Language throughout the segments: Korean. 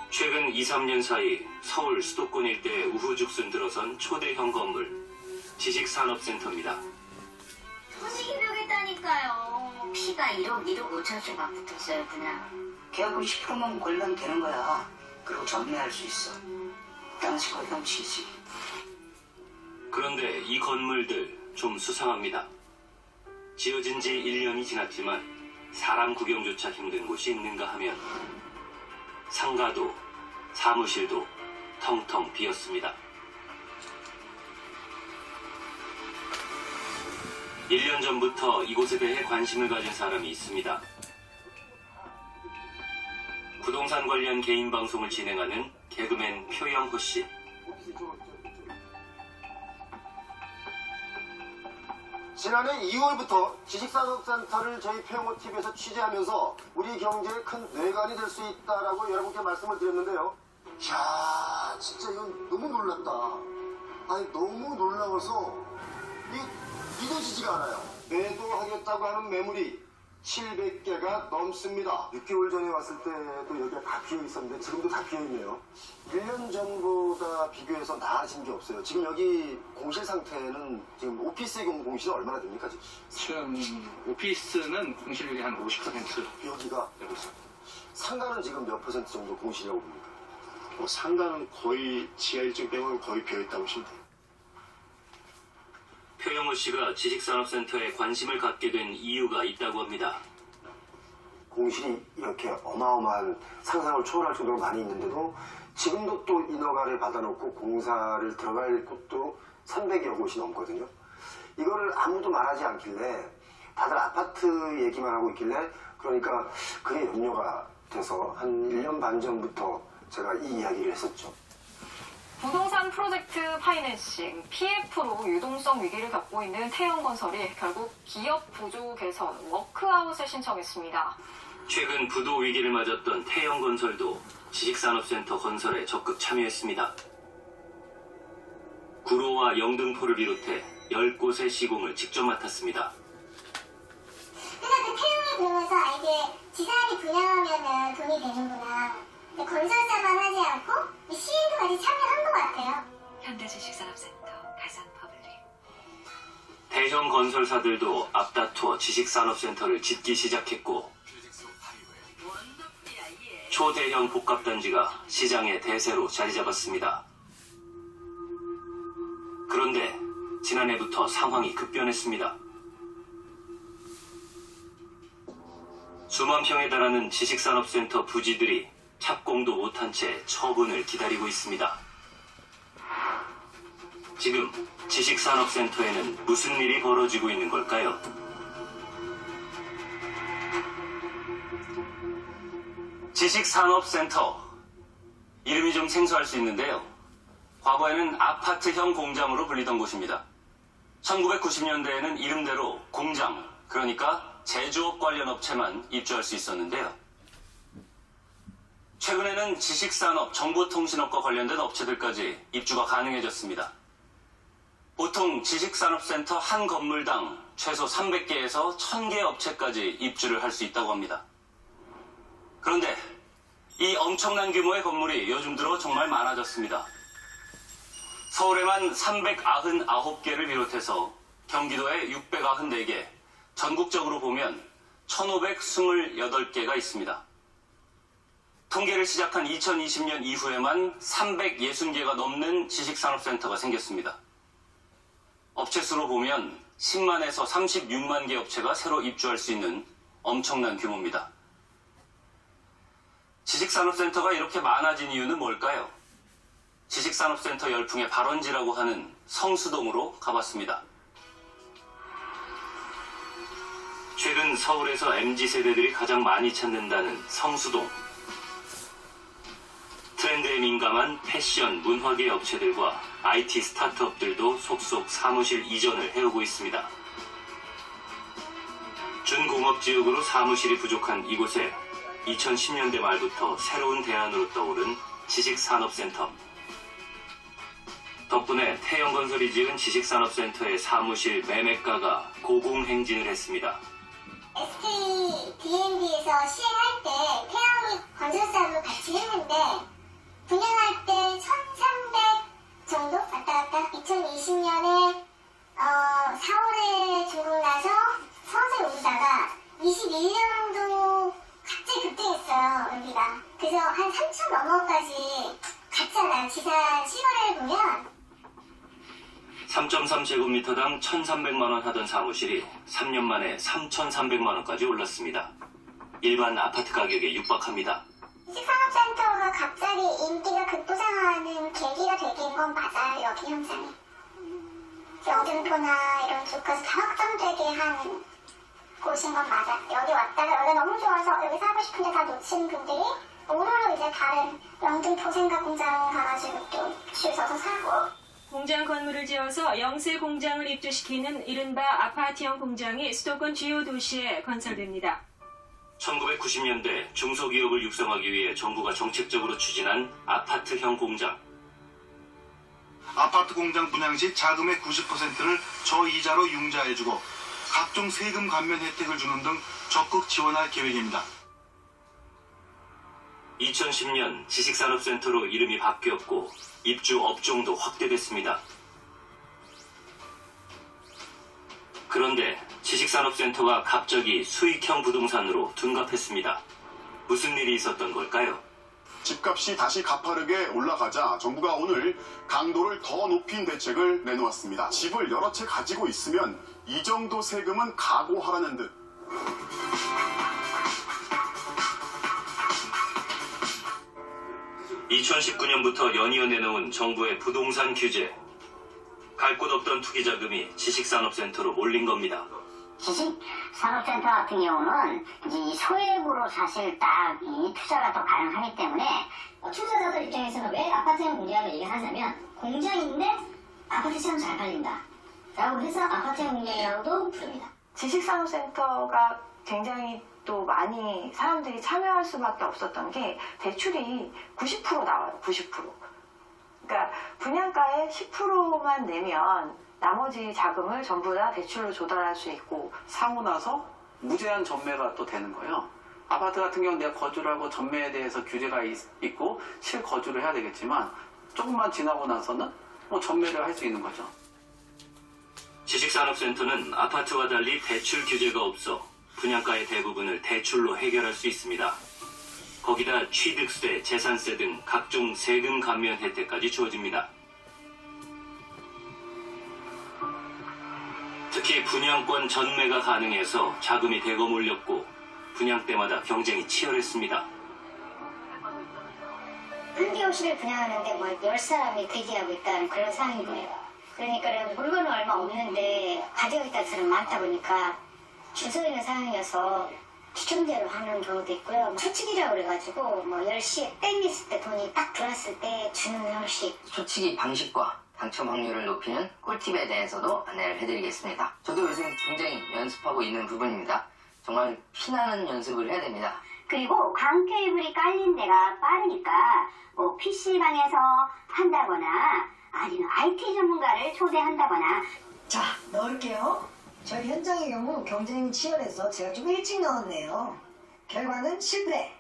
최근 2, 3년 사이 서울 수도권 일대에 우후죽순 들어선 초대형 건물, 지식산업센터입니다. 소식이 벽했다니까요. 피가 1억 5천씩 막 붙었어요, 그냥. 계약금 10%만 걸면 되는 거야. 그리고 전매할 수 있어. 당시껏 넘치지. 그런데 이 건물들 좀 수상합니다. 지어진 지 1년이 지났지만 사람 구경조차 힘든 곳이 있는가 하면 상가도 사무실도 텅텅 비었습니다. 1년 전부터 이곳에 대해 관심을 가진 사람이 있습니다. 부동산 관련 개인 방송을 진행하는 개그맨 표영호 씨. 지난해 2월부터 지식산업센터를 저희 표영호TV에서 취재하면서 우리 경제에 큰 뇌관이 될 수 있다라고 여러분께 말씀을 드렸는데요. 이야, 진짜 이건 너무 놀랐다. 아니, 너무 놀라워서 믿어지지가 않아요. 매도하겠다고 하는 매물이 700개가 넘습니다. 6개월 전에 왔을 때도 여기가 다 비어 있었는데 지금도 다 비어 있네요. 1년 전보다 비교해서 나아진 게 없어요. 지금 여기 공실 상태는 지금 오피스 공실은 얼마나 됩니까? 지금 오피스는 공실률이 한 50% 여기가 되고 있습니다. 상가는 지금 몇 퍼센트 정도 공실이라고 봅니까? 상가는 거의 지하 1층 빼고는 거의 비어있다고 보시면 돼요. 표영호 씨가 지식산업센터에 관심을 갖게 된 이유가 있다고 합니다. 공실이 이렇게 어마어마한 상상을 초월할 정도로 많이 있는데도 지금도 또 인허가를 받아놓고 공사를 들어갈 곳도 300여 곳이 넘거든요. 이거를 아무도 말하지 않길래 다들 아파트 얘기만 하고 있길래 그러니까 그게 염려가 돼서 한 1년 반 전부터 제가 이 이야기를 했었죠. 부동산 프로젝트 파이낸싱, PF로 유동성 위기를 겪고 있는 태영건설이 결국 기업 구조 개선, 워크아웃을 신청했습니다. 최근 부도 위기를 맞았던 태영건설도 지식산업센터 건설에 적극 참여했습니다. 구로와 영등포를 비롯해 10곳의 시공을 직접 맡았습니다. 그러니까 그 태용을 그러면서 이게 지사람이 분양하면 돈이 되는구나. 건설사만 하지 않고 시행까지 참여한 것 같아요. 현대지식산업센터 가상퍼블릭. 대형 건설사들도 앞다투어 지식산업센터를 짓기 시작했고 초대형 복합단지가 시장의 대세로 자리 잡았습니다. 그런데 지난해부터 상황이 급변했습니다. 수만 평에 달하는 지식산업센터 부지들이 착공도 못한 채 처분을 기다리고 있습니다. 지금 지식산업센터에는 무슨 일이 벌어지고 있는 걸까요? 지식산업센터. 이름이 좀 생소할 수 있는데요. 과거에는 아파트형 공장으로 불리던 곳입니다. 1990년대에는 이름대로 공장, 그러니까 제조업 관련 업체만 입주할 수 있었는데요. 최근에는 지식산업, 정보통신업과 관련된 업체들까지 입주가 가능해졌습니다. 보통 지식산업센터 한 건물당 최소 300개에서 1000개 업체까지 입주를 할 수 있다고 합니다. 그런데 이 엄청난 규모의 건물이 요즘 들어 정말 많아졌습니다. 서울에만 399개를 비롯해서 경기도에 694개, 전국적으로 보면 1528개가 있습니다. 통계를 시작한 2020년 이후에만 360개가 넘는 지식산업센터가 생겼습니다. 업체 수로 보면 10만에서 36만 개 업체가 새로 입주할 수 있는 엄청난 규모입니다. 지식산업센터가 이렇게 많아진 이유는 뭘까요? 지식산업센터 열풍의 발원지라고 하는 성수동으로 가봤습니다. 최근 서울에서 MZ세대들이 가장 많이 찾는다는 성수동. 트렌드에 민감한 패션, 문화계 업체들과 IT 스타트업들도 속속 사무실 이전을 해오고 있습니다. 준공업지역으로 사무실이 부족한 이곳에 2010년대 말부터 새로운 대안으로 떠오른 지식산업센터. 덕분에 태영건설이 지은 지식산업센터의 사무실 매매가가 고공행진을 했습니다. SK D&B에서 시행할 때 태양이 건설사로 같이 했는데 분양할 때 1,300 정도 왔다 갔다. 2020년에 4월에 중국 나서 서서히 오르다가 21년도 갑자기 급등했어요, 여기가. 그래서 한 3천 넘어까지 갔잖아요. 지산 실거래를 보면. 3.3제곱미터당 1,300만 원 하던 사무실이 3년 만에 3,300만 원까지 올랐습니다. 일반 아파트 가격에 육박합니다. 주식산업센터가 갑자기 인기가 급부상하는 계기가 되긴 건 맞아요, 여기 현장이. 영등포나 이런 쪽까지 다 확정되게 한 곳인 건 맞아요. 여기 왔다가 여기 너무 좋아서 여기 사고 싶은데 다 놓친 분들이 오로로 이제 다른 영등포 생각공장 가가지고 또 줄 서서 사고. 공장 건물을 지어서 영세 공장을 입주시키는 이른바 아파트형 공장이 수도권 주요 도시에 건설됩니다. 1990년대 중소기업을 육성하기 위해 정부가 정책적으로 추진한 아파트형 공장. 아파트 공장 분양 시 자금의 90%를 저이자로 융자해주고 각종 세금 감면 혜택을 주는 등 적극 지원할 계획입니다. 2010년 지식산업센터로 이름이 바뀌었고 입주 업종도 확대됐습니다. 그런데 지식산업센터가 갑자기 수익형 부동산으로 둔갑했습니다. 무슨 일이 있었던 걸까요? 집값이 다시 가파르게 올라가자 정부가 오늘 강도를 더 높인 대책을 내놓았습니다. 집을 여러 채 가지고 있으면 이 정도 세금은 각오하라는 듯. (2019년부터) 연이어 내놓은 정부의 부동산 규제. 갈 곳 없던 투기 자금이 지식산업센터로 몰린 겁니다. 지식산업센터 같은 경우는 이제 이 소액으로 사실 딱 이 투자가 더 가능하기 때문에 투자자들 입장에서는 왜 아파트형 공장을 얘기하냐면 공장인데 아파트 시장 잘 팔린다 라고 해서 아파트형 공장이라고도 부릅니다. 지식산업센터가 굉장히 또 많이 사람들이 참여할 수밖에 없었던 게 대출이 90% 나와요. 90%. 그러니까 분양가의 10%만 내면 나머지 자금을 전부 다 대출로 조달할 수 있고, 사고 나서 무제한 전매가 또 되는 거예요. 아파트 같은 경우는 내가 거주를 하고 전매에 대해서 규제가 있고 실거주를 해야 되겠지만 조금만 지나고 나서는 뭐 전매를 할 수 있는 거죠. 지식산업센터는 아파트와 달리 대출 규제가 없어 분양가의 대부분을 대출로 해결할 수 있습니다. 거기다 취득세, 재산세 등 각종 세금 감면 혜택까지 주어집니다. 특히 분양권 전매가 가능해서 자금이 대거 몰렸고 분양 때마다 경쟁이 치열했습니다. 한 교실을 분양하는데 뭐 10사람이 대기하고 있다는 그런 상황인 거예요. 그러니까 물건은 얼마 없는데 가져가기 따라서는 많다 보니까 줄 서 있는 상황이어서 추첨제로 하는 경우도 있고요. 초치기라고 그래가지고 뭐 10시에 땡겼을 때 돈이 딱 들어왔을 때 주는 형식. 초치기 방식과 당첨 확률을 높이는 꿀팁에 대해서도 안내를 해드리겠습니다. 저도 요즘 굉장히 연습하고 있는 부분입니다. 정말 피나는 연습을 해야 됩니다. 그리고 광 케이블이 깔린 데가 빠르니까 뭐 PC방에서 한다거나 아니면 IT 전문가를 초대한다거나. 자, 넣을게요. 저희 현장의 경우 경쟁이 치열해서 제가 좀 일찍 넣었네요. 결과는 실패.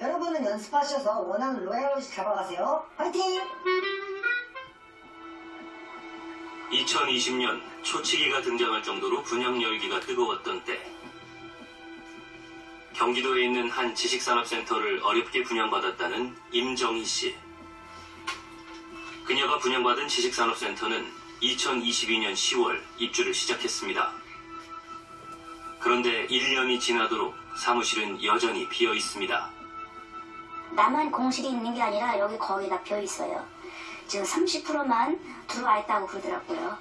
여러분은 연습하셔서 원하는 로얄로지 잡아가세요. 화이팅! 2020년 초치기가 등장할 정도로 분양 열기가 뜨거웠던 때, 경기도에 있는 한 지식산업센터를 어렵게 분양받았다는 임정희 씨. 그녀가 분양받은 지식산업센터는 2022년 10월 입주를 시작했습니다. 그런데 1년이 지나도록 사무실은 여전히 비어 있습니다. 나만 공실이 있는 게 아니라 여기 거의 다 비어 있어요. 지금 30%만 들어와 있다고 그러더라고요.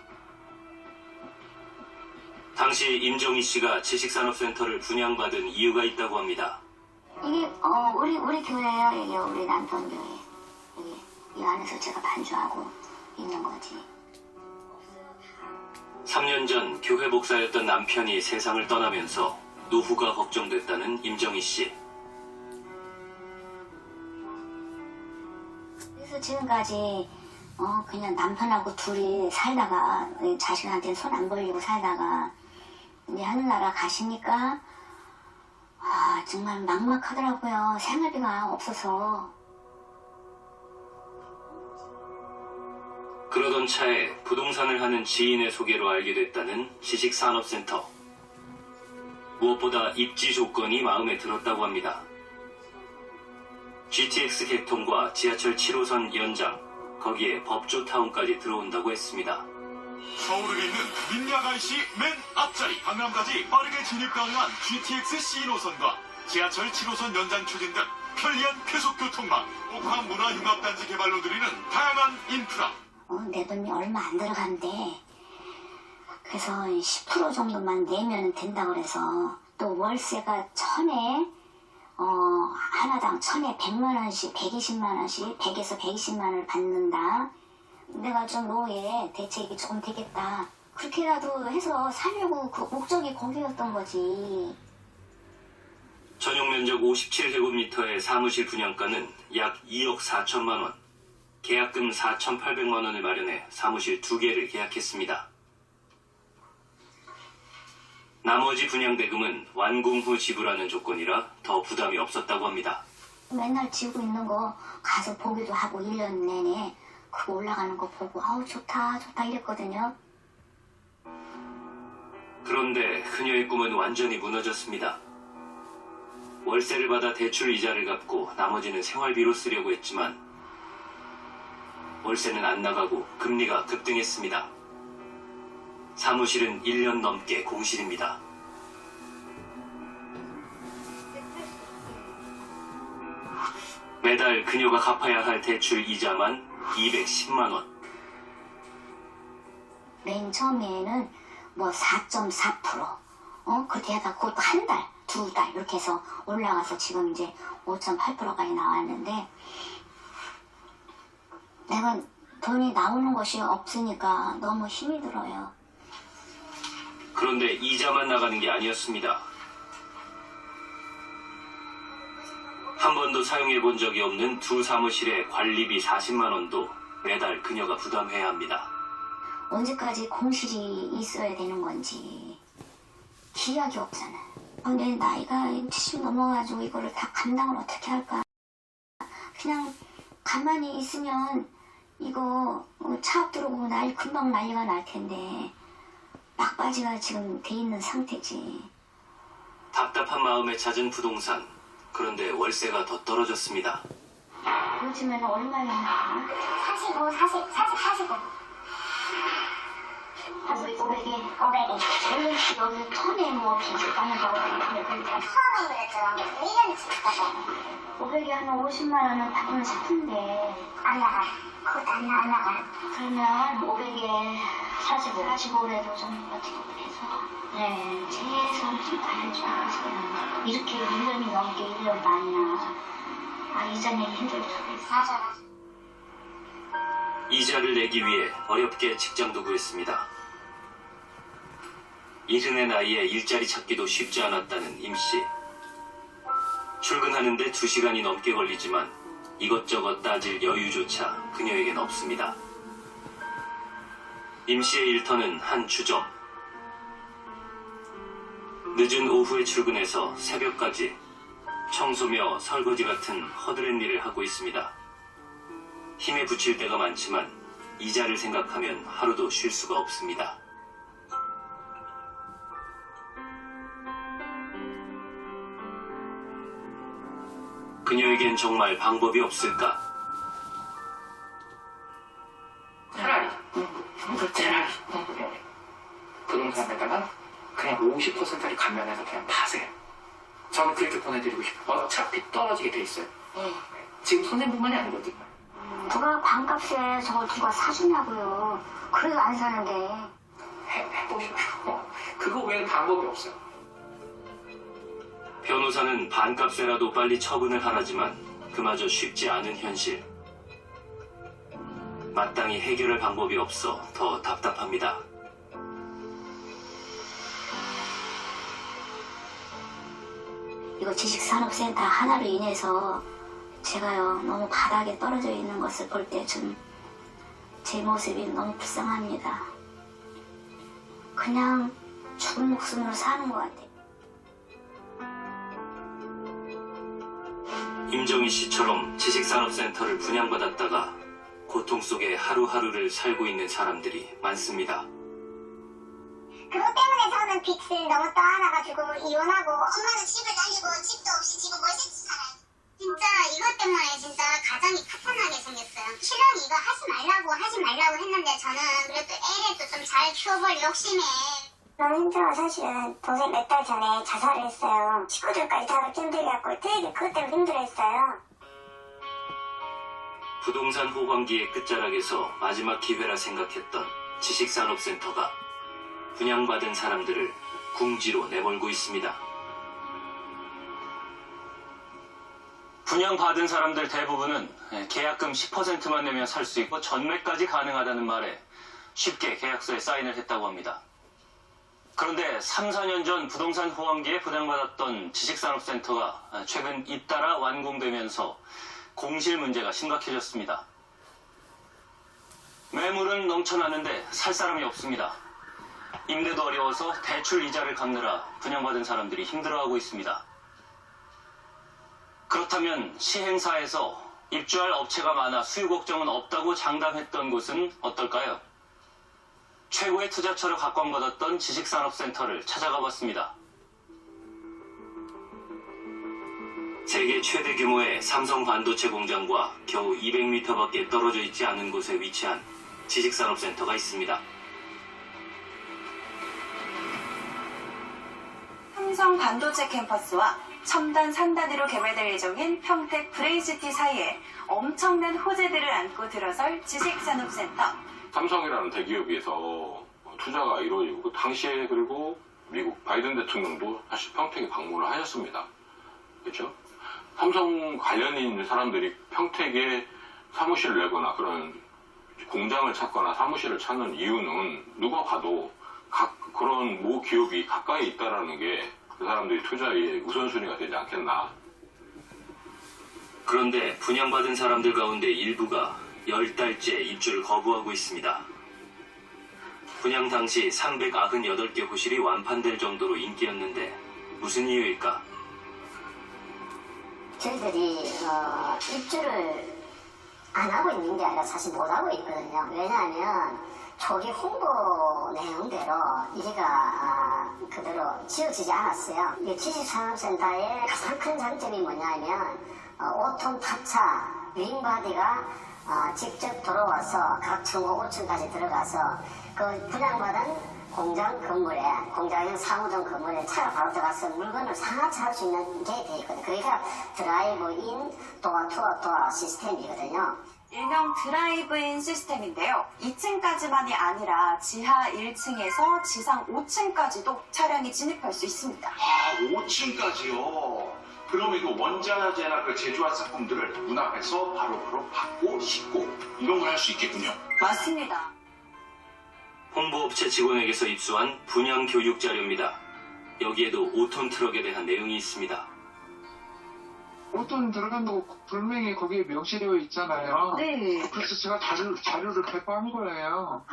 당시 임정희 씨가 지식산업센터를 분양받은 이유가 있다고 합니다. 이게 우리 교회예요. 이게 우리 남편 교회. 여기 이 안에서 제가 반주하고 있는 거지. 3년 전 교회 목사였던 남편이 세상을 떠나면서 노후가 걱정됐다는 임정희 씨. 그래서 지금까지 그냥 남편하고 둘이 살다가 자식한테는 손 안 벌리고 살다가 이제 하늘나라 가시니까 정말 막막하더라고요. 생활비가 없어서. 그러던 차에 부동산을 하는 지인의 소개로 알게 됐다는 지식산업센터. 무엇보다 입지 조건이 마음에 들었다고 합니다. GTX 개통과 지하철 7호선 연장, 거기에 법조타운까지 들어온다고 했습니다. 서울에 있는 민야가이시 맨 앞자리 강남까지 빠르게 진입 가능한 GTX C노선과 지하철 7호선 연장 추진 등 편리한 쾌속교통망, 옥황문화융합단지 개발로 드리는 다양한 인프라. 내 돈이 얼마 안 들어간대. 그래서 10% 정도만 내면 된다고 그래서 또 월세가 1000에 하나당 1000에 100만 원씩, 120만 원씩, 100에서 120만 원을 받는다. 내가 좀 노후에 대책이 조금 되겠다. 그렇게라도 해서 살려고 그 목적이 거기였던 거지. 전용 면적 57제곱미터의 사무실 분양가는 약 2억 4천만 원. 계약금 4,800만 원을 마련해 사무실 2개를 계약했습니다. 나머지 분양대금은 완공 후 지불하는 조건이라 더 부담이 없었다고 합니다. 맨날 지고 있는 거 가서 보기도 하고 1년 내내 그거 올라가는 거 보고 아우 좋다 좋다 이랬거든요. 그런데 그녀의 꿈은 완전히 무너졌습니다. 월세를 받아 대출 이자를 갚고 나머지는 생활비로 쓰려고 했지만 월세는 안 나가고 금리가 급등했습니다. 사무실은 1년 넘게 공실입니다. 매달 그녀가 갚아야 할 대출 이자만 210만 원. 맨 처음에는 뭐 4.4%, 그렇게 하다가 그것도 한 달, 2달 이렇게 해서 올라가서 지금 이제 5.8%까지 나왔는데 내가 돈이 나오는 것이 없으니까 너무 힘이 들어요. 그런데 이자만 나가는 게 아니었습니다. 한 번도 사용해 본 적이 없는 두 사무실의 관리비 40만 원도 매달 그녀가 부담해야 합니다. 언제까지 공실이 있어야 되는 건지 기약이 없잖아. 근데 나이가 70 넘어가지고 이거를 다 감당을 어떻게 할까. 그냥 가만히 있으면 이거 차업 들어오고 금방 난리가 날 텐데 막바지가 지금 돼 있는 상태지. 답답한 마음에 찾은 부동산. 그런데 월세가 더 떨어졌습니다. 요즘에는 얼마나 45. 500에 원래 여기 턴에 뭐 비슷하다고 하는데 그러니까 처음에 그랬죠. 1년이 지났다고. 500에 한 50만 원은 받고는 싶은데 안 나가. 그것도 안 나가. 그러면 500에 45래도 좀 어떻게 해서 네 최소한 좀 다를 줄 알았어요. 이렇게 1년이 넘게 1년 반이나 이전에 힘들 수도 있어. 맞아. 이자를 내기 위해 어렵게 직장도 구했습니다. 이른의 나이에 일자리 찾기도 쉽지 않았다는 임씨. 출근하는데 2시간이 넘게 걸리지만 이것저것 따질 여유조차 그녀에겐 없습니다. 임씨의 일터는 한 주점. 늦은 오후에 출근해서 새벽까지 청소며 설거지 같은 허드렛 일을 하고 있습니다. 힘에 부칠 때가 많지만 이자를 생각하면 하루도 쉴 수가 없습니다. 그녀에겐 정말 방법이 없을까? 차라리 부동산에다가 그냥 50%를 감면해서 그냥 파세요. 저는 그렇게 보내드리고 싶어요. 어차피 떨어지게 돼 있어요. 지금 선생님뿐만이 아니거든요. 누가 반값에 저걸 누가 사주냐고요. 그래도 안 사는데. 해보시고 그거 외에는 방법이 없어요. 변호사는 반값에라도 빨리 처분을 하라지만 그마저 쉽지 않은 현실. 마땅히 해결할 방법이 없어 더 답답합니다. 이거 지식산업센터 하나로 인해서 제가요 너무 바닥에 떨어져 있는 것을 볼 때 좀 제 모습이 너무 불쌍합니다. 그냥 죽은 목숨으로 사는 것 같아요. 임정희 씨처럼 지식산업센터를 분양받았다가 고통 속에 하루하루를 살고 있는 사람들이 많습니다. 그것 때문에 저는 빚을 너무 떠안아가지고 이혼하고 엄마는 집을 날리고 집도 없이 지금 멀쩡히 살아요. 진짜 이것 때문에 진짜 가정이 파탄나게 생겼어요. 신랑이 이거 하지 말라고 했는데 저는 그래도 애를 좀 잘 키워볼 욕심에 너무 힘들어. 사실은 동생 몇 달 전에 자살을 했어요. 식구들까지 다 힘들게 갖고 되게 그것 때문에 힘들어했어요. 부동산 호황기의 끝자락에서 마지막 기회라 생각했던 지식산업센터가 분양받은 사람들을 궁지로 내몰고 있습니다. 분양받은 사람들 대부분은 계약금 10%만 내면 살 수 있고 전매까지 가능하다는 말에 쉽게 계약서에 사인을 했다고 합니다. 그런데 3, 4년 전 부동산 호황기에 분양받았던 지식산업센터가 최근 잇따라 완공되면서 공실 문제가 심각해졌습니다. 매물은 넘쳐나는데 살 사람이 없습니다. 임대도 어려워서 대출 이자를 갚느라 분양받은 사람들이 힘들어하고 있습니다. 그렇다면 시행사에서 입주할 업체가 많아 수요 걱정은 없다고 장담했던 곳은 어떨까요? 최고의 투자처로 각광받았던 지식산업센터를 찾아가 봤습니다. 세계 최대 규모의 삼성 반도체 공장과 겨우 200m밖에 떨어져 있지 않은 곳에 위치한 지식산업센터가 있습니다. 삼성 반도체 캠퍼스와 첨단 3단으로 개발될 예정인 평택 브레이시티 사이에 엄청난 호재들을 안고 들어설 지식산업센터. 삼성이라는 대기업에서 투자가 이루어지고 당시에 그리고 미국 바이든 대통령도 사실 평택에 방문을 하셨습니다. 그렇죠? 삼성 관련이 있는 사람들이 평택에 사무실을 내거나 그런 공장을 찾거나 사무실을 찾는 이유는 누가 봐도 그런 모 기업이 가까이 있다라는 게 그 사람들이 투자의 우선순위가 되지 않겠나. 그런데 분양받은 사람들 가운데 일부가 10달째 입주를 거부하고 있습니다. 분양 당시 398개 호실이 완판될 정도로 인기였는데 무슨 이유일까? 저희들이 입주를 안 하고 있는 게 아니라 사실 못 하고 있거든요. 왜냐하면 초기 홍보 내용대로 여기가 그대로 지어지지 않았어요. 이 지식산업센터의 가장 큰 장점이 뭐냐면 5톤 탑차 윙바디가 직접 들어와서 각 층고 5층까지 들어가서 그 분양받은 공장 건물에, 공장형 사무용 건물에 차가 바로 들어가서 물건을 상하차할 수 있는 게 돼 있거든요. 그러니까 드라이브인 도어 시스템이거든요. 일명 드라이브인 시스템인데요. 2층까지만이 아니라 지하 1층에서 지상 5층까지도 차량이 진입할 수 있습니다. 5층까지요? 그러면 이거 원자재나 그 제조한 상품들을 문 앞에서 바로 받고 싣고 이런 걸 할 수 있겠군요. 맞습니다. 홍보업체 직원에게서 입수한 분양 교육 자료입니다. 여기에도 5톤 트럭에 대한 내용이 있습니다. 5톤 들어간다고 분명히 거기에 명시되어 있잖아요. 네. 그래서 제가 자료를 배포한 거예요.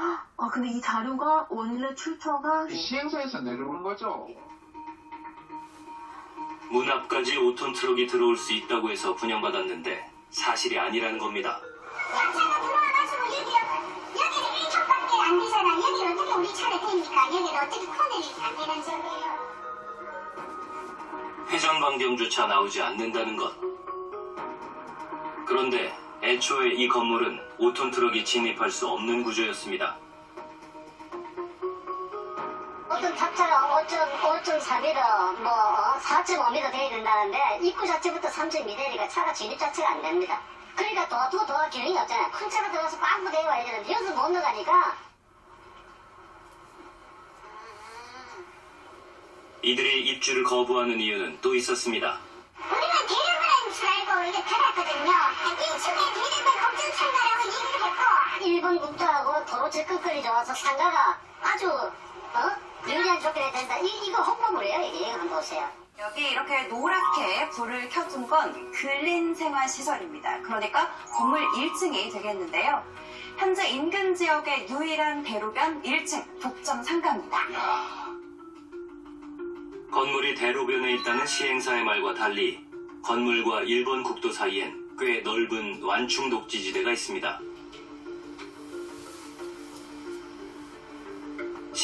근데 이 자료가 원래 출처가 시행사에서 내려오는 거죠. 문 앞까지 5톤 트럭이 들어올 수 있다고 해서 분양받았는데 사실이 아니라는 겁니다. 차가 들어와가지고 여기는 1톤밖에 안 되잖아. 여기는 어떻게 우리 차를 대니까 여기는 어떻게 코너링이 안 되는 소리예요. 회전 반경조차 나오지 않는다는 것. 그런데 애초에 이 건물은 5톤 트럭이 진입할 수 없는 구조였습니다. 어떤 탑차가 5.4m, 4.5m 돼야 된다는데 입구 자체부터 3.2대니까 차가 진입 자체가 안 됩니다. 그러니까 도어 기능이 없잖아요. 큰 차가 들어가서 빵꾸 대고 와야 되는데 여기서 못 나가니까. 이들이 입주를 거부하는 이유는 또 있었습니다. 우리는 대륙은 줄 알고 이게 들었거든요. 2층에 대륙은 엄청 상가라고 얘기를 했고 일본 국도하고 도로 접근거리 좋아서 상가가 아주 유리한 조건이 된다. 이거 홍보물이에요. 이게 한번 보세요. 여기 이렇게 노랗게 불을 켜둔 건 근린생활시설입니다. 그러니까 건물 1층이 되겠는데요. 현재 인근 지역의 유일한 대로변 1층 독점 상가입니다. 건물이 대로변에 있다는 시행사의 말과 달리 건물과 일본 국도 사이엔 꽤 넓은 완충 녹지지대가 있습니다.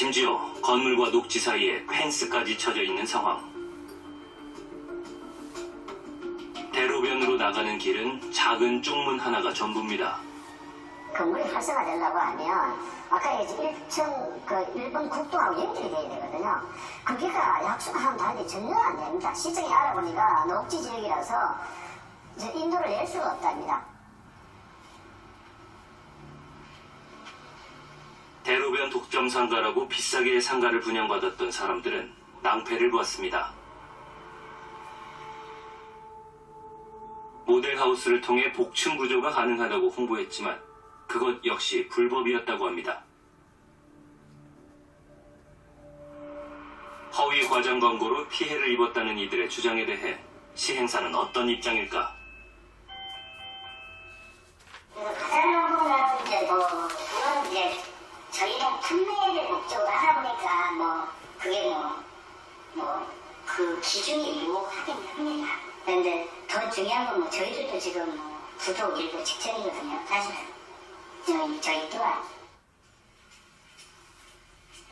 심지어 건물과 녹지 사이에 펜스까지 쳐져 있는 상황. 대로변으로 나가는 길은 작은 쪽문 하나가 전부입니다. 건물이 활성화되려고 하면 아까 얘기했지 1번 국도하고 연결이 돼야 되거든요. 거기가 약속하면 다른데 전혀 안 됩니다. 시청에 알아보니까 녹지 지역이라서 인도를 낼 수가 없답니다. 대로변 독점 상가라고 비싸게 상가를 분양받았던 사람들은 낭패를 보았습니다. 모델하우스를 통해 복층 구조가 가능하다고 홍보했지만 그것 역시 불법이었다고 합니다. 허위 과장 광고로 피해를 입었다는 이들의 주장에 대해 시행사는 어떤 입장일까? 과장 그건 이제 저희가 판매를 목적으로 하다 보니까 그게 그 기준이 유혹하긴 합니다. 그런데 더 중요한 건 저희들도 지금 구도 일부 직전이거든요. 사실은 저희 또한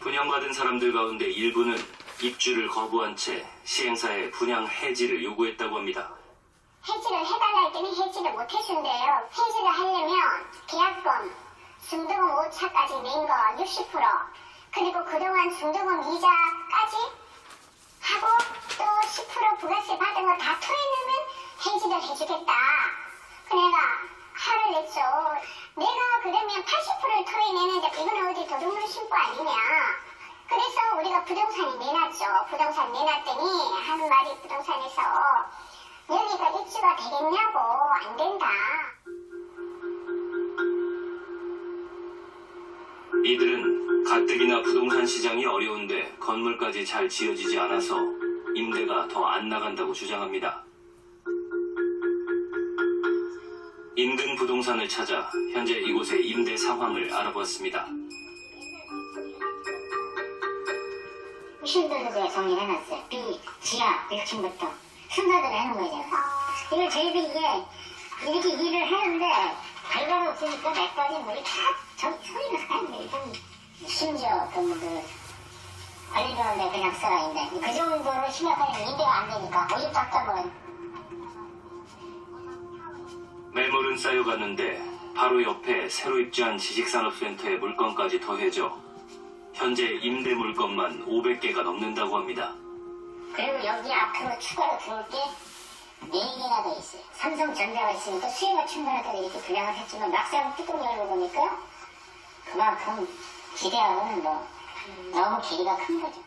분양받은 사람들 가운데 일부는 입주를 거부한 채 시행사에 분양 해지를 요구했다고 합니다. 해지를 해달라 했더니 해지를 못했는데요. 해지를 하려면 계약금, 중도금 오차까지 낸 거 60%, 그리고 그동안 중도금 이자까지 하고 또 10% 부가세 받은 거 다 토해내면 해지를 해주겠다. 내가 화를 냈죠. 내가 그러면 80%를 토해내는데 이건 어디 도둑놈 신고 아니냐. 그래서 우리가 부동산이 내놨죠. 부동산 내놨더니 하는 말이 부동산에서 여기가 입주가 되겠냐고. 안 된다. 이들은 가뜩이나 부동산 시장이 어려운데 건물까지 잘 지어지지 않아서 임대가 더 안 나간다고 주장합니다. 인근 부동산을 찾아 현재 이곳의 임대 상황을 알아보았습니다. 신도들에 정리해놨어요. B, 지하, 1층부터 순서대로 해놓은 거죠. 이걸 저희들이 이렇게 일을 하는데 결과가 없으니까 맥까지 물이 다 소리가 가는 거예요. 심지어 관리비원데 그냥 써가 있는데 그 정도로 심각하게 임대가 안 되니까 오히려 답답한. 매물은 쌓여갔는데 바로 옆에 새로 입주한 지식산업센터의 물건까지 더해져 현재 임대 물건만 500개가 넘는다고 합니다. 그리고 여기 앞으로 추가로 들어올 게 4개나 더 있어요. 삼성전자가 있으니까 수요가 충분하다고 이렇게 분양을 했지만 막상 뚜껑 열고 보니까 그만큼 기대하고는 너무 길이가 큰 거죠.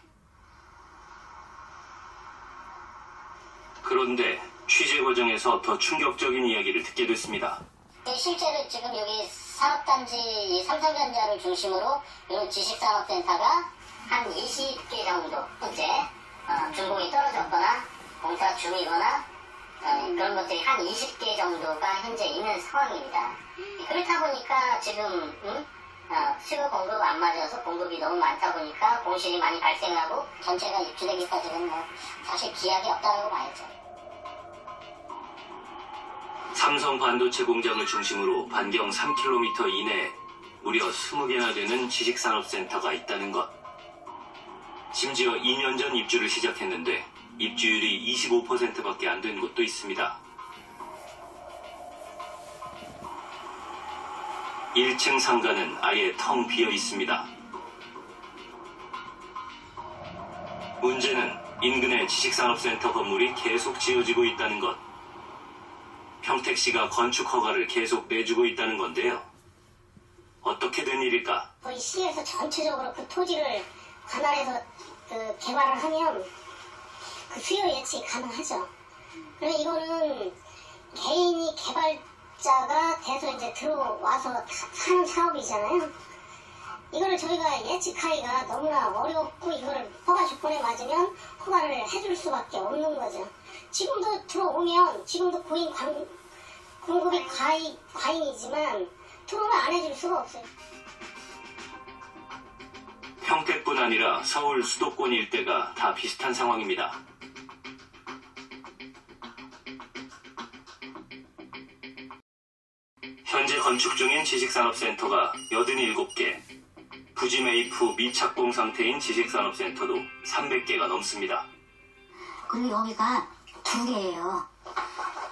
그런데 취재 과정에서 더 충격적인 이야기를 듣게 됐습니다. 실제로 지금 여기 산업단지 삼성전자를 중심으로 이런 지식산업센터가 한 20개 정도 현재 준공이 떨어졌거나 공사 중이거나 그런 것들이 한 20개 정도가 현재 있는 상황입니다. 그렇다 보니까 지금 수요 공급 안 맞아서 공급이 너무 많다 보니까 공실이 많이 발생하고 전체가 입주되기까지는 사실 기약이 없다고 봐야죠. 삼성 반도체 공장을 중심으로 반경 3km 이내에 무려 20개나 되는 지식산업센터가 있다는 것. 심지어 2년 전 입주를 시작했는데 입주율이 25%밖에 안 된 곳도 있습니다. 1층 상가는 아예 텅 비어 있습니다. 문제는 인근의 지식산업센터 건물이 계속 지어지고 있다는 것. 평택시가 건축 허가를 계속 내주고 있다는 건데요. 어떻게 된 일일까? 거의 시에서 전체적으로 그 토지를 관할해서 개발을 하면 그 수요 예측이 가능하죠. 그리고 이거는 개인이 개발자가 돼서 이제 들어와서 사는 사업이잖아요. 이거를 저희가 예측하기가 너무나 어렵고 이거를 허가 조건에 맞으면 허가를 해줄 수밖에 없는 거죠. 지금도 들어오면 지금도 고인 공급이 과잉이지만 들어오면 안 해줄 수가 없어요. 평택뿐 아니라 서울 수도권 일대가 다 비슷한 상황입니다. 현재 건축 중인 지식산업센터가 87개, 부지 매입 후 미착공 상태인 지식산업센터도 300개가 넘습니다. 그리고 여기가 두 개예요.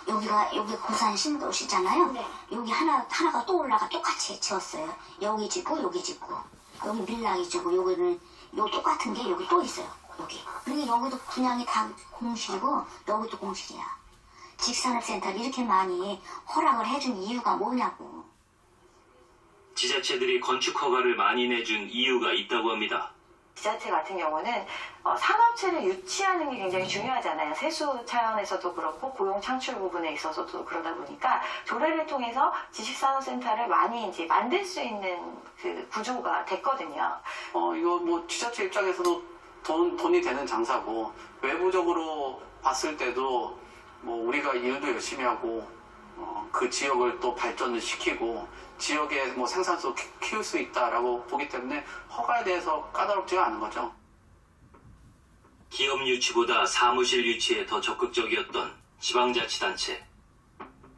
여기 고산 신도시잖아요. 여기 하나가 또 올라가 똑같이 지었어요. 여기 짓고 여기 짓고 여기 밀락이 짓고 여기는 요 똑같은 게 여기 또 있어요. 여기. 그리고 여기도 분양이 다 공실이고 여기도 공실이야. 지식산업센터를 이렇게 많이 허락을 해준 이유가 뭐냐고. 지자체들이 건축 허가를 많이 내준 이유가 있다고 합니다. 지자체 같은 경우는 산업체를 유치하는 게 굉장히 중요하잖아요. 세수 차원에서도 그렇고 고용 창출 부분에 있어서도 그러다 보니까 조례를 통해서 지식산업센터를 많이 이제 만들 수 있는 그 구조가 됐거든요. 이거 뭐 지자체 입장에서도 돈이 되는 장사고 외부적으로 봤을 때도 뭐 우리가 일도 열심히 하고 그 지역을 또 발전을 시키고 지역의 뭐 생산성 키울 수 있다라고 보기 때문에 허가에 대해서 까다롭지가 않은 거죠. 기업 유치보다 사무실 유치에 더 적극적이었던 지방자치단체.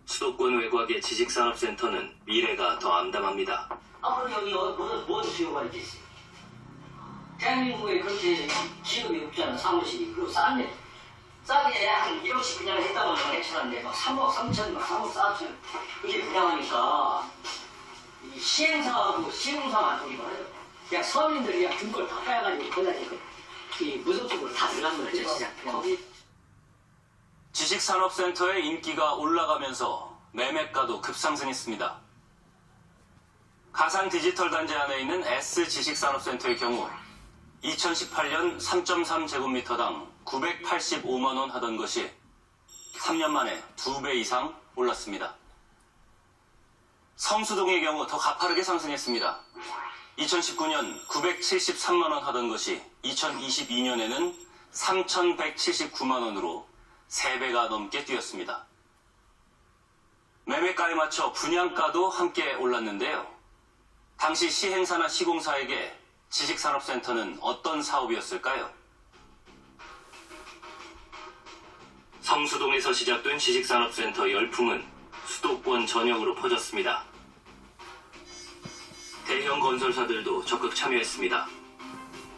수도권 외곽의 지식산업센터는 미래가 더 암담합니다. 앞으로 여기 뭔 수요가 있겠어요? 대한민국에 그렇게 기업이 없잖아, 사무실이. 그리고 싸게 한 1억씩 분양을 했다고 하면 괜찮은데, 막 3억 3천, 막 3억 4천, 그렇게 분양하니까, 이 시행사하고 시공사만 돈이 많아요. 그냥 서민들이 그냥 등골 다 빼가지고, 거기다 이 무속적으로 다 들어간 거죠, 진짜. 거기. 지식산업센터의 인기가 올라가면서 매매가도 급상승했습니다. 가산 디지털 단지 안에 있는 S지식산업센터의 경우 2018년 3.3제곱미터당 985만 원 하던 것이 3년 만에 2배 이상 올랐습니다. 성수동의 경우 더 가파르게 상승했습니다. 2019년 973만 원 하던 것이 2022년에는 3,179만 원으로 3배가 넘게 뛰었습니다. 매매가에 맞춰 분양가도 함께 올랐는데요. 당시 시행사나 시공사에게 지식산업센터는 어떤 사업이었을까요? 성수동에서 시작된 지식산업센터 열풍은 수도권 전역으로 퍼졌습니다. 대형 건설사들도 적극 참여했습니다.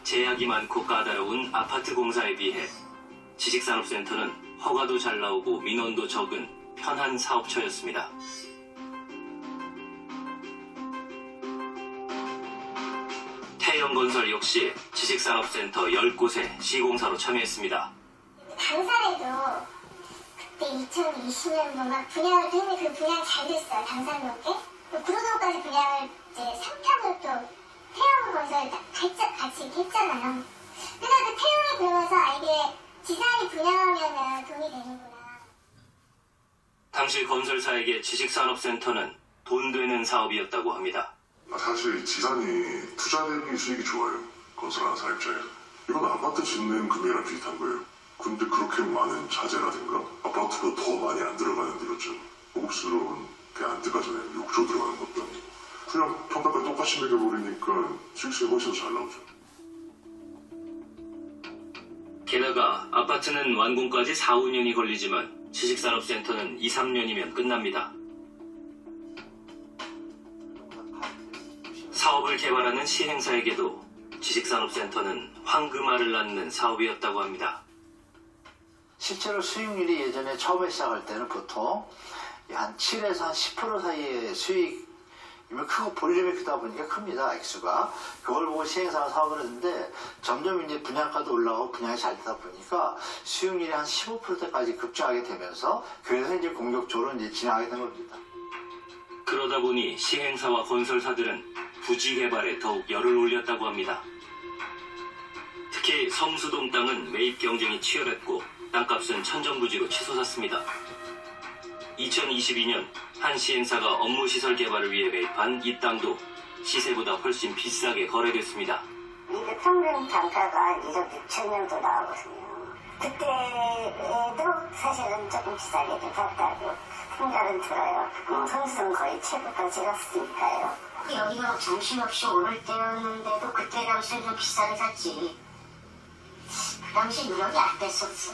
제약이 많고 까다로운 아파트 공사에 비해 지식산업센터는 허가도 잘 나오고 민원도 적은 편한 사업처였습니다. 태영건설 역시 지식산업센터 10곳에 시공사로 참여했습니다. 당산에도 그때 2020년도 막 분양을 했는데 그 분양 잘 됐어요. 당산역에. 또 구로동까지 분양을 이제 3편으로 또 태영건설 같이 이렇게 했잖아요. 그래서 그 태영에 들어가서 이게 지산이 분양하면 돈이 되는구나. 당시 건설사에게 지식산업센터는 돈 되는 사업이었다고 합니다. 사실 지산이 투자 대비 수익이 좋아요. 건설하는 사람 입장에서. 이건 아파트 짓는 금액이랑 비슷한 거예요. 근데 그렇게 많은 자재라든가 아파트가 더 많이 안 들어가는 데였죠. 고급스러운 게 안 들어가잖아요. 욕조 들어가는 것도 아니고. 그냥 평가가 똑같이 매겨버리니까 수익성이 훨씬 더 잘 나오죠. 게다가 아파트는 완공까지 4, 5년이 걸리지만 지식산업센터는 2, 3년이면 끝납니다. 사업을 개발하는 시행사에게도 지식산업센터는 황금알을 낳는 사업이었다고 합니다. 실제로 수익률이 예전에 처음에 시작할 때는 보통 한 7에서 한 10% 사이의 수익이면 크고 볼륨이 크다 보니까 큽니다. 액수가. 그걸 보고 시행사가 사업을 했는데 점점 이제 분양가도 올라가고 분양이 잘 되다 보니까 수익률이 한 15%대까지 급증하게 되면서 그래서 이제 공격적으로 이제 진행하게 된 겁니다. 그러다 보니 시행사와 건설사들은 부지 개발에 더욱 열을 올렸다고 합니다. 특히 성수동 땅은 매입 경쟁이 치열했고 땅값은 천정부지로 치솟았습니다. 2022년 한 시행사가 업무시설 개발을 위해 매입한 이 땅도 시세보다 훨씬 비싸게 거래됐습니다. 이게 평균 단가가 1억 6천 정도 나오거든요. 그때도 사실은 조금 비싸게 됐다고 생각은 들어요. 성수동 거의 최고까지 갔으니까요. 여기가 정신없이 오를 때였는데도 그때 당시엔 좀 비싸게 샀지. 그 당시 누력이 안 됐었어.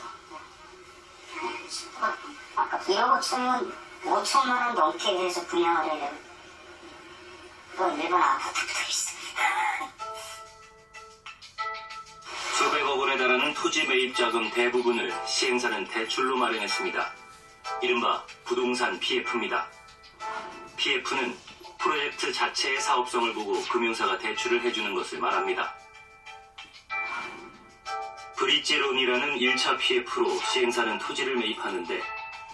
아까 1억 5천만 원 넘게 해서 분양을 해야 되고 그건 일본 아파트도 있어. 천억원에 달하는 토지 매입 자금 대부분을 시행사는 대출로 마련했습니다. 이른바 부동산 PF입니다. PF는 프로젝트 자체의 사업성을 보고 금융사가 대출을 해주는 것을 말합니다. 브릿지론이라는 1차 PF로 시행사는 토지를 매입하는데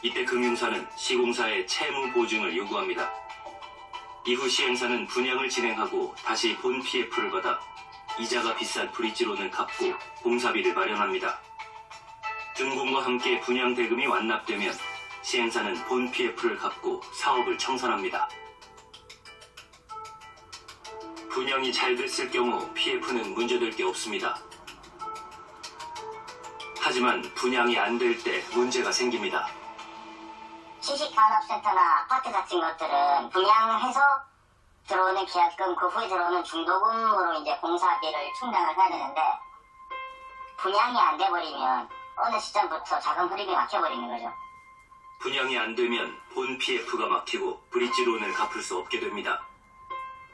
이때 금융사는 시공사의 채무 보증을 요구합니다. 이후 시행사는 분양을 진행하고 다시 본 PF를 받아 이자가 비싼 브릿지론을 갚고 공사비를 마련합니다. 준공과 함께 분양 대금이 완납되면 시행사는 본 PF를 갚고 사업을 청산합니다. 분양이 잘 됐을 경우 PF는 문제될 게 없습니다. 하지만 분양이 안 될 때 문제가 생깁니다. 지식산업센터나 아파트 같은 것들은 분양해서 들어오는 계약금, 그 후에 들어오는 중도금으로 이제 공사비를 충당을 해야 되는데, 분양이 안 돼버리면 어느 시점부터 자금 흐름이 막혀버리는 거죠. 분양이 안 되면 본 PF가 막히고 브릿지론을 갚을 수 없게 됩니다.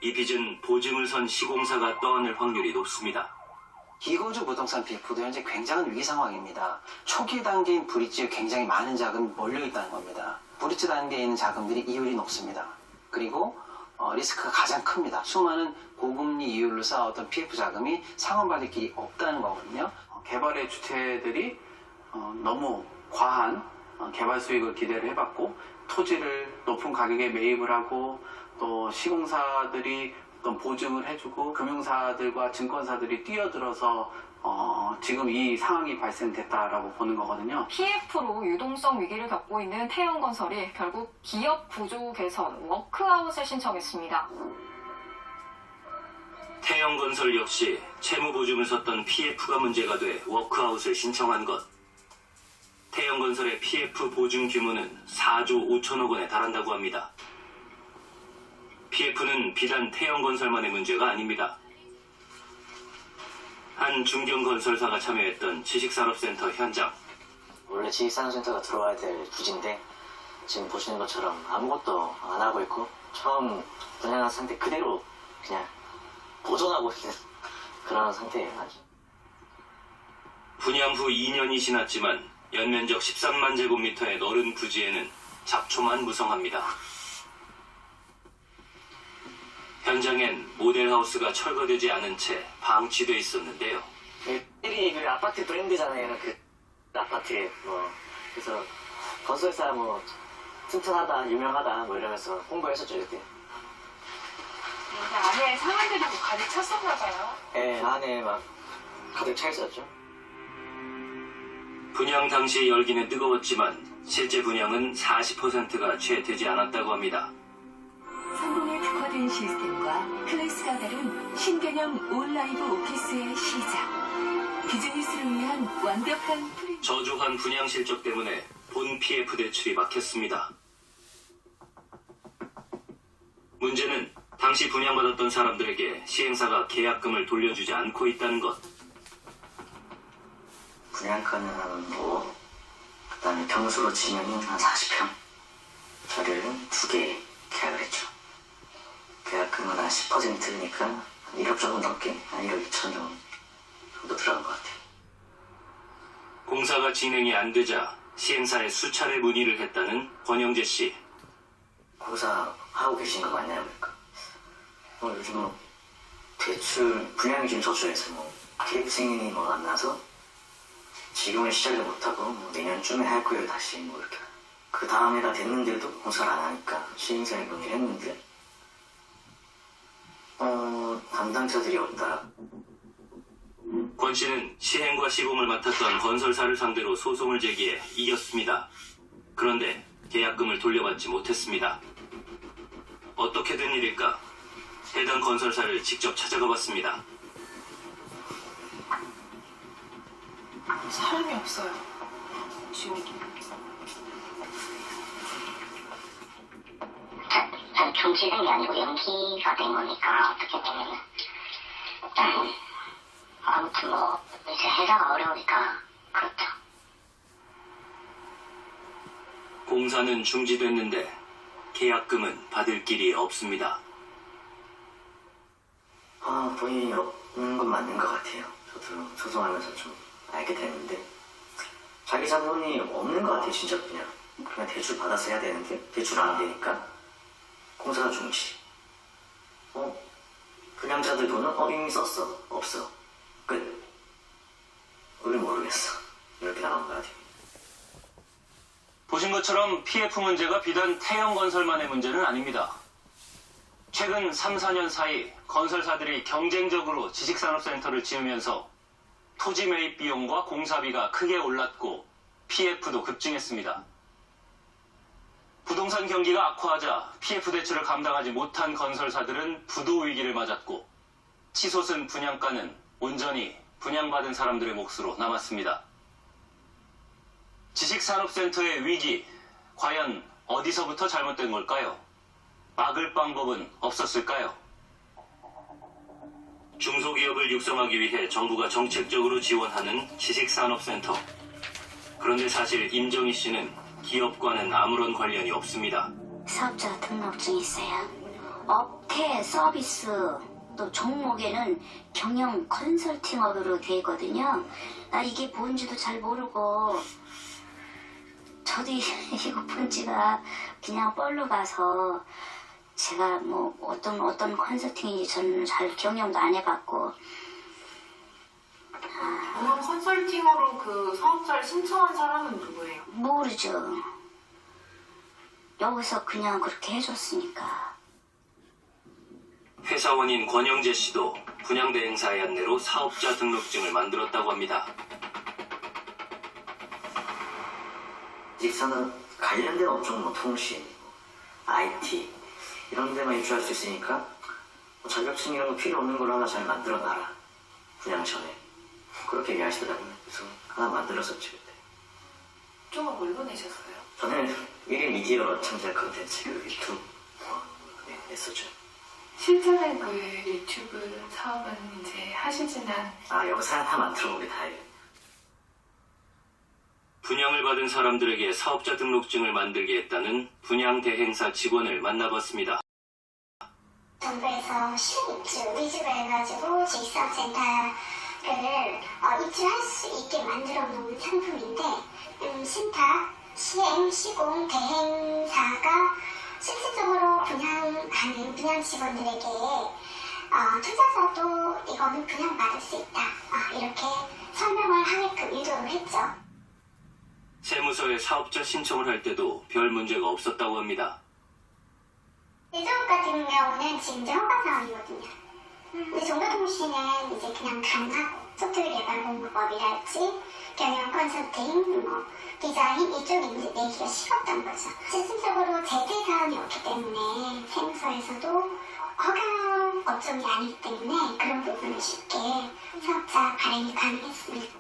이 빚은 보증을 선 시공사가 떠안을 확률이 높습니다. 기거주 부동산 PF도 현재 굉장한 위기 상황입니다. 초기 단계인 브릿지에 굉장히 많은 자금이 몰려있다는 겁니다. 브릿지 단계에 있는 자금들이 이율이 높습니다. 그리고 리스크가 가장 큽니다. 수많은 고금리 이율로 쌓아왔던 PF 자금이 상환받을 길이 없다는 거거든요. 개발의 주체들이 너무 과한 개발 수익을 기대를 해봤고 토지를 높은 가격에 매입을 하고 또 시공사들이 어떤 보증을 해주고 금융사들과 증권사들이 뛰어들어서 지금 이 상황이 발생됐다라고 보는 거거든요. PF로 유동성 위기를 겪고 있는 태영건설이 결국 기업 구조 개선 워크아웃을 신청했습니다. 태영건설 역시 채무 보증을 섰던 PF가 문제가 돼 워크아웃을 신청한 것. 태영건설의 PF 보증 규모는 4조 5천억 원에 달한다고 합니다. PF는 비단 태영건설만의 문제가 아닙니다. 한 중견건설사가 참여했던 지식산업센터 현장. 원래 지식산업센터가 들어와야 될 부지인데 지금 보시는 것처럼 아무것도 안 하고 있고 처음 분양한 상태 그대로 그냥 보존하고 있는 그런 상태예요. 아주. 분양 후 2년이 지났지만 연면적 13만 제곱미터의 넓은 부지에는 잡초만 무성합니다. 현장엔 모델하우스가 철거되지 않은 채 방치돼 있었는데요. 이 그 아파트 브랜드잖아요. 그 아파트에 그래서 건설사 튼튼하다, 유명하다 이러면서 홍보했었죠 그때. 안에 사람들이 가득 찼었나 봐요. 네, 안에 막 가득 차 있었죠. 분양 당시 열기는 뜨거웠지만 실제 분양은 40%가 채 되지 않았다고 합니다. 성공에 특화된 시스템과 클래스가 다른 신개념 온라이브 오피스의 시작. 비즈니스를 위한 완벽한 저조한 분양 실적 때문에 본 PF 대출이 막혔습니다. 문제는 당시 분양받았던 사람들에게 시행사가 계약금을 돌려주지 않고 있다는 것. 분양가는 한 5억, 그 다음에 평수로 치면 한 40평 저를 2개 계약을 했죠. 계약금은 한 10%니까 한 1억 조금 넘게, 한 1억 2천 정도 들어간 것 같아요. 공사가 진행이 안 되자 시행사에 수차례 문의를 했다는 권영재 씨. 공사하고 계신 거 맞나요? 그러니까 요즘 대출, 분양이 좀 저조해서 계획승인이 안 나서 지금은 시작을 못하고 내년쯤에 할 거예요 다시 이렇게. 그 다음에가 됐는데도 공사를 안 하니까 시행사에 문의를 했는데 담당자들이 없다. 권 씨는 시행과 시공을 맡았던 건설사를 상대로 소송을 제기해 이겼습니다. 그런데 계약금을 돌려받지 못했습니다. 어떻게 된 일일까? 해당 건설사를 직접 찾아가 봤습니다. 사람이 없어요. 지옥이. 정치된 게 아니고 연기가 된 거니까 어떻게 보면 아무튼 이제 해자가 어려우니까 그렇죠. 공사는 중지됐는데 계약금은 받을 길이 없습니다. 본인이 없는 건 맞는 것 같아요. 저도 소송하면서 좀 알게 되는데 자기 자본이 없는 것 같아요. 진짜 그냥 대출 받아서 해야 되는데 대출 안 되니까 공사가 중지. 분양자들 돈은 이미 썼어. 없어. 끝. 우리 모르겠어. 이렇게 나온 거 같아요. 보신 것처럼 PF 문제가 비단 태형건설만의 문제는 아닙니다. 최근 3, 4년 사이 건설사들이 경쟁적으로 지식산업센터를 지으면서 토지 매입 비용과 공사비가 크게 올랐고 PF도 급증했습니다. 부동산 경기가 악화하자 PF 대출을 감당하지 못한 건설사들은 부도 위기를 맞았고 치솟은 분양가는 온전히 분양받은 사람들의 몫으로 남았습니다. 지식산업센터의 위기, 과연 어디서부터 잘못된 걸까요? 막을 방법은 없었을까요? 중소기업을 육성하기 위해 정부가 정책적으로 지원하는 지식산업센터. 그런데 사실 임정희 씨는 기업과는 아무런 관련이 없습니다. 사업자 등록증이 있어야 업태 서비스 또 종목에는 경영 컨설팅업으로 되어 있거든요. 나 이게 뭔지도 잘 모르고 저도 이거 본지가 그냥 뻘로 가서 제가 뭐 어떤 컨설팅인지 저는 잘 경영도 안 해봤고. 그럼 컨설팅으로 그 사업자를 신청한 사람은 누구예요? 모르죠. 여기서 그냥 그렇게 해줬으니까. 회사원인 권영재 씨도 분양대행사의 안내로 사업자 등록증을 만들었다고 합니다. 지식산업 관련된 업종, 통신, IT 이런 데만 입주할 수 있으니까 자격증 이런 거 필요 없는 걸로 하나 잘 만들어놔라. 분양 전에. 그렇게 얘기하시더라고요. 그래서 하나 만들었었지 그때. 쪽은 뭘로 내셨어요? 저는 1인 미디어 창작 컨텐츠 유튜브 냈었죠. 실제는 그 유튜브 사업은 이제 하시지는 여기서 하나만 들어보게 다행이에요. 분양을 받은 사람들에게 사업자 등록증을 만들게 했다는 분양대행사 직원을 만나봤습니다. 정부에서 실입주, 위주로 해가지고 지식산업센터를 입주할 수 있게 만들어 놓은 상품인데 신탁, 시행, 시공, 대행사가 실질적으로 분양하는 분양 직원들에게 투자자도 이거는 분양받을 수 있다. 이렇게 설명을 하게끔 유도를 했죠. 세무서에 사업자 신청을 할 때도 별 문제가 없었다고 합니다. 예전 같은 경우는 지금 이제 허가 사항이거든요. 근데 정보통신은 이제 그냥 강하고 소프트웨어 개발 공부법이랄지 경영 컨설팅, 디자인 이쪽이 이제 내기가 쉬웠던 거죠. 실질적으로 제재 사항이 없기 때문에 세무서에서도 허가 업종이 아니기 때문에 그런 부분을 쉽게 사업자 발행이 가능했습니다.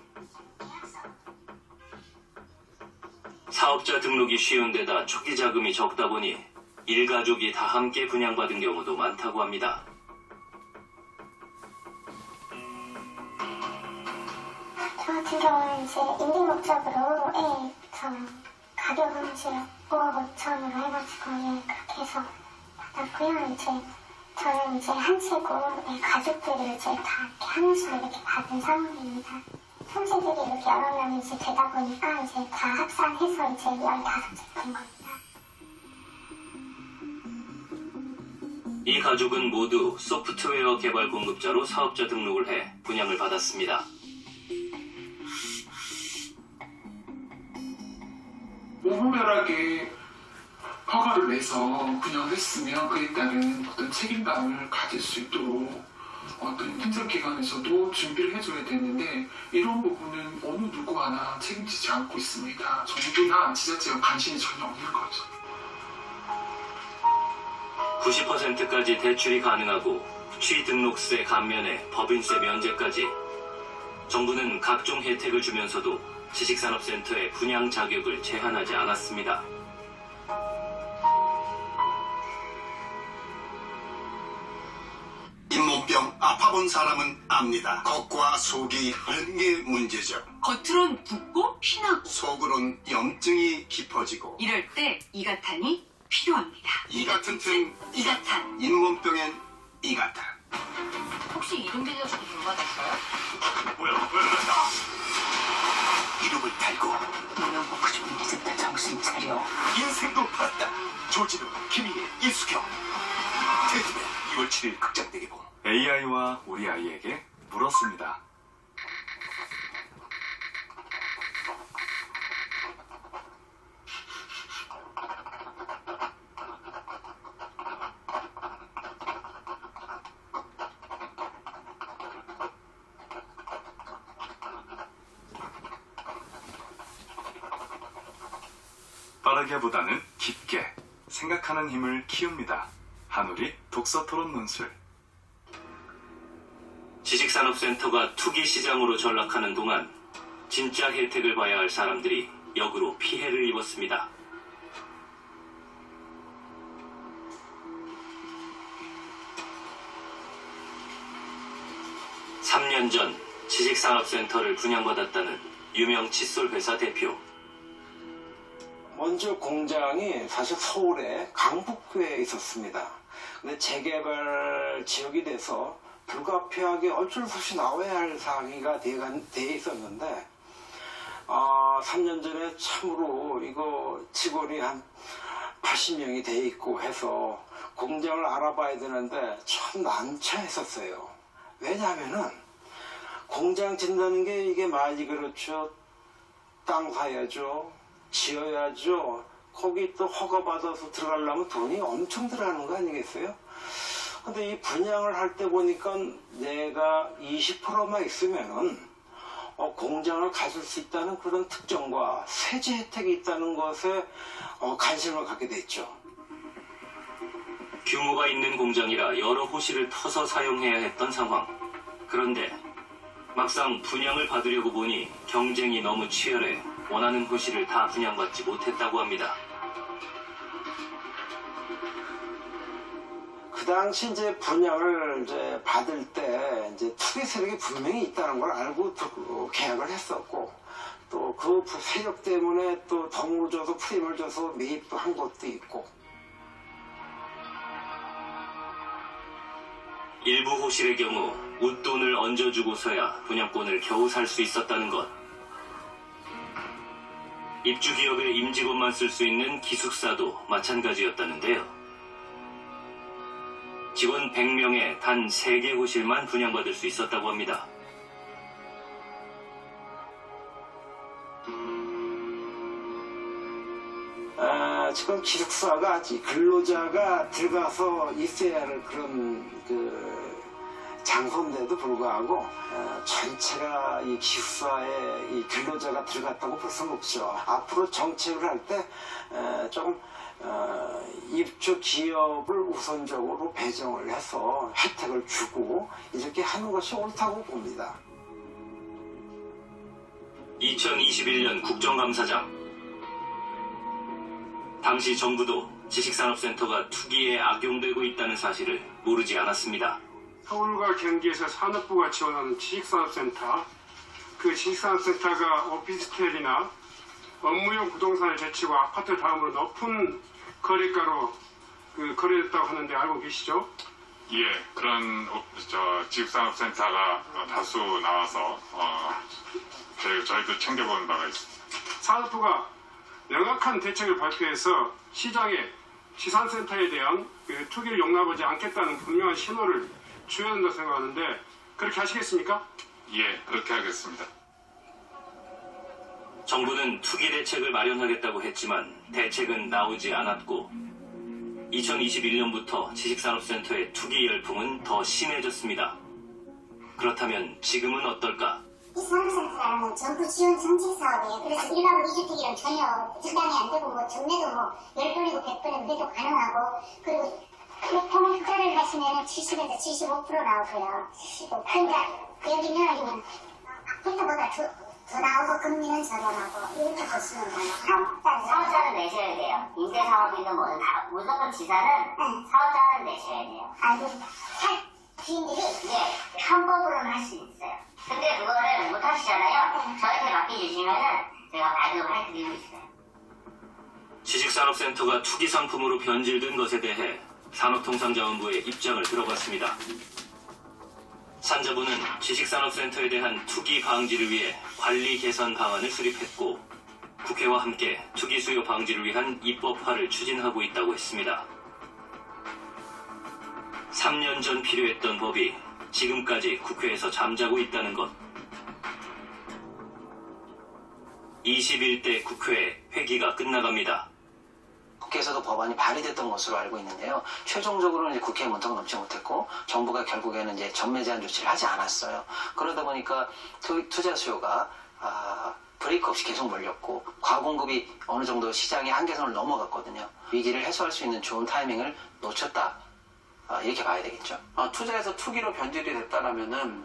사업자 등록이 쉬운 데다 초기 자금이 적다 보니 일가족이 다 함께 분양받은 경우도 많다고 합니다. 저 같은 경우는 이제 임대 목적으로 가격은 이제 5억 5천으로 해가지고 그렇게 해서 받았고요. 이제 저는 이제 한 채고 가족들을 이제 다 이렇게 하나씩 이렇게 받은 상황입니다. 형제들이 이렇게 여러 명이 이제 되다 보니까 이제 다 합산해서 이제 15채 된 겁니다. 이 가족은 모두 소프트웨어 개발 공급자로 사업자 등록을 해 분양을 받았습니다. 무분별하게 허가를 내서 분양을 했으면 그에 따른 어떤 책임감을 가질 수 있도록 어떤 행정기관에서도 준비를 해줘야 되는데 이런 부분은 어느 누구 하나 책임지지 않고 있습니다. 정부나 지자체가 관심이 전혀 없는 거죠. 90%까지 대출이 가능하고 취등록세 감면에 법인세 면제까지 정부는 각종 혜택을 주면서도 지식산업센터의 분양 자격을 제한하지 않았습니다. 잇몸병 아파본 사람은 압니다. 겉과 속이 다른 게 문제죠. 겉으론 붓고 피나고 속으론 염증이 깊어지고 이럴 때 이가탄이 필요합니다. 이가 튼튼 이가탄. 잇몸병엔 이가탄. 혹시 이동빈 여사도 돌아다녔어요? 뭐야? 이름을 달고 이런 거 그좀 잊었다 정신 차려. 인생도 팔았다. 조진우, 김희애, 이수경. 데드맨 2월 7일 극장 대개봉. AI와 우리 아이에게 물었습니다. 빠르게보다는 깊게 생각하는 힘을 키웁니다. 한우리 독서토론 논술. 지식산업센터가 투기 시장으로 전락하는 동안 진짜 혜택을 봐야 할 사람들이 역으로 피해를 입었습니다. (3년) 전 지식산업센터를 분양받았다는 유명 칫솔 회사 대표. 먼저 공장이 사실 서울의 강북구에 있었습니다. 근데 재개발 지역이 돼서 불가피하게 어쩔 수 없이 나와야 할 상황이 돼 있었는데 3년 전에 참으로 이거 직원이 한 80명이 돼 있고 해서 공장을 알아봐야 되는데 참 난처했었어요. 왜냐하면은 공장 짓는다는 게 이게 많이 그렇죠. 땅 사야죠. 지어야죠. 거기 또 허가받아서 들어가려면 돈이 엄청 들어가는 거 아니겠어요? 근데 이 분양을 할 때 보니까 내가 20%만 있으면은 공장을 가질 수 있다는 그런 특정과 세제 혜택이 있다는 것에 관심을 갖게 됐죠. 규모가 있는 공장이라 여러 호실을 터서 사용해야 했던 상황. 그런데 막상 분양을 받으려고 보니 경쟁이 너무 치열해 원하는 호실을 다 분양받지 못했다고 합니다. 그 당시 이제 분양을 이제 받을 때 이제 투기 세력이 분명히 있다는 걸 알고 계약을 했었고 또 그 세력 때문에 또 덩을 줘서 프레임을 줘서 매입도 한 것도 있고. 일부 호실의 경우 웃돈을 얹어주고서야 분양권을 겨우 살 수 있었다는 것. 입주 기업의 임직원만 쓸 수 있는 기숙사도 마찬가지였다는데요. 직원 100명에 단 3개 호실만 분양받을 수 있었다고 합니다. 지금 기숙사가 아직 근로자가 들어가서 있어야 할 그런 장소인데도 불구하고 전체가 이 기숙사에 이 근로자가 들어갔다고 볼 수는 없죠. 앞으로 정책을 할 때 조금 입주 기업을 우선적으로 배정을 해서 혜택을 주고 이렇게 하는 것이 옳다고 봅니다. 2021년 국정감사장. 당시 정부도 지식산업센터가 투기에 악용되고 있다는 사실을 모르지 않았습니다. 서울과 경기에서 산업부가 지원하는 지식산업센터, 그 지식산업센터가 오피스텔이나 업무용 부동산을 제치고 아파트 다음으로 높은 거래가로 거래됐다고 하는데 알고 계시죠? 예, 그런 지식산업센터가 다수 나와서 저희도 챙겨본 바가 있습니다. 산업부가 명확한 대책을 발표해서 시장에 지산센터에 대한 투기를 용납하지 않겠다는 분명한 신호를 줘야 된다고 생각하는데 그렇게 하시겠습니까? 예, 그렇게 하겠습니다. 정부는 투기 대책을 마련하겠다고 했지만 대책은 나오지 않았고 2021년부터 지식산업센터의 투기 열풍은 더 심해졌습니다. 그렇다면 지금은 어떨까? 이 산업센터라는 건 정부 지원 정책 사업이에요. 그래서 일가구 2주택이랑 전혀 부담이 안 되고 전매도 10번이고 100번이고 해도 가능하고 그리고 보통 투자를 하시면 70에서 75% 나오고요. 그러니까 여기는 아파트보다 더 나오고 금리는 저렴하고 이렇게 보시면 돼요. 사업자는 내셔야 돼요. 임대사업이든 뭐든 다 무조건 지사는 사업자는 내셔야 돼요. 알겠습니다. 주인들이 편법으로는 할 수 있어요. 근데 그거를 못 하시잖아요. 저한테 맡겨주시면은 제가 발급을 해드리고 있어요. 지식산업센터가 투기 상품으로 변질된 것에 대해 산업통상자원부의 입장을 들어봤습니다. 산자부는 지식산업센터에 대한 투기 방지를 위해 관리 개선 방안을 수립했고 국회와 함께 투기 수요 방지를 위한 입법화를 추진하고 있다고 했습니다. 3년 전 필요했던 법이 지금까지 국회에서 잠자고 있다는 것. 21대 국회 회기가 끝나갑니다. 국회에서도 법안이 발의됐던 것으로 알고 있는데요. 최종적으로는 이제 국회 문턱을 넘지 못했고 정부가 결국에는 이제 전매 제한 조치를 하지 않았어요. 그러다 보니까 투자 수요가 브레이크 없이 계속 몰렸고 과공급이 어느 정도 시장의 한계선을 넘어갔거든요. 위기를 해소할 수 있는 좋은 타이밍을 놓쳤다. 이렇게 봐야 되겠죠. 투자에서 투기로 변질이 됐다라면은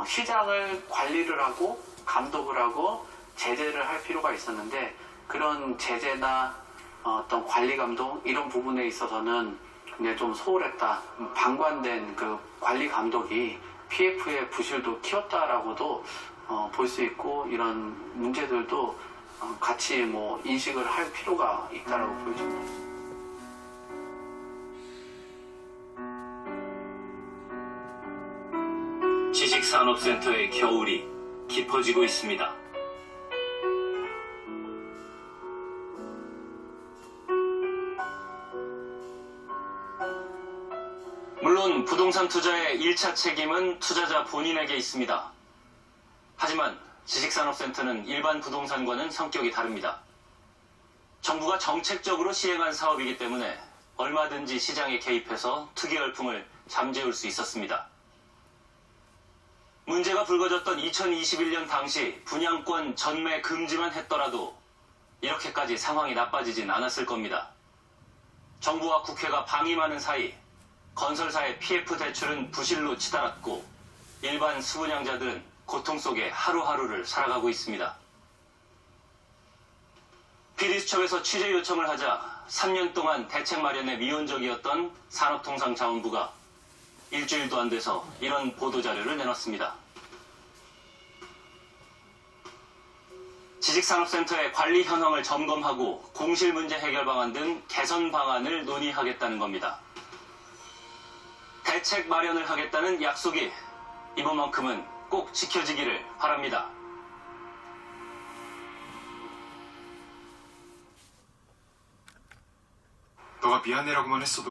시장을 관리를 하고 감독을 하고 제재를 할 필요가 있었는데 그런 제재나 어떤 관리 감독 이런 부분에 있어서는 굉장히 좀 소홀했다. 방관된 그 관리 감독이 PF의 부실도 키웠다라고도 볼 수 있고 이런 문제들도 같이 뭐 인식을 할 필요가 있다라고 보여집니다. 지식산업센터의 겨울이 깊어지고 있습니다. 물론 부동산 투자의 1차 책임은 투자자 본인에게 있습니다. 하지만 지식산업센터는 일반 부동산과는 성격이 다릅니다. 정부가 정책적으로 시행한 사업이기 때문에 얼마든지 시장에 개입해서 투기 열풍을 잠재울 수 있었습니다. 문제가 불거졌던 2021년 당시 분양권 전매 금지만 했더라도 이렇게까지 상황이 나빠지진 않았을 겁니다. 정부와 국회가 방임하는 사이 건설사의 PF 대출은 부실로 치달았고 일반 수분양자들은 고통 속에 하루하루를 살아가고 있습니다. PD수첩에서 취재 요청을 하자 3년 동안 대책 마련에 미온적이었던 산업통상자원부가 일주일도 안 돼서 이런 보도자료를 내놨습니다. 지식산업센터의 관리 현황을 점검하고 공실 문제 해결 방안 등 개선 방안을 논의하겠다는 겁니다. 대책 마련을 하겠다는 약속이 이번만큼은 꼭 지켜지기를 바랍니다. 너가 미안해라고만 했어도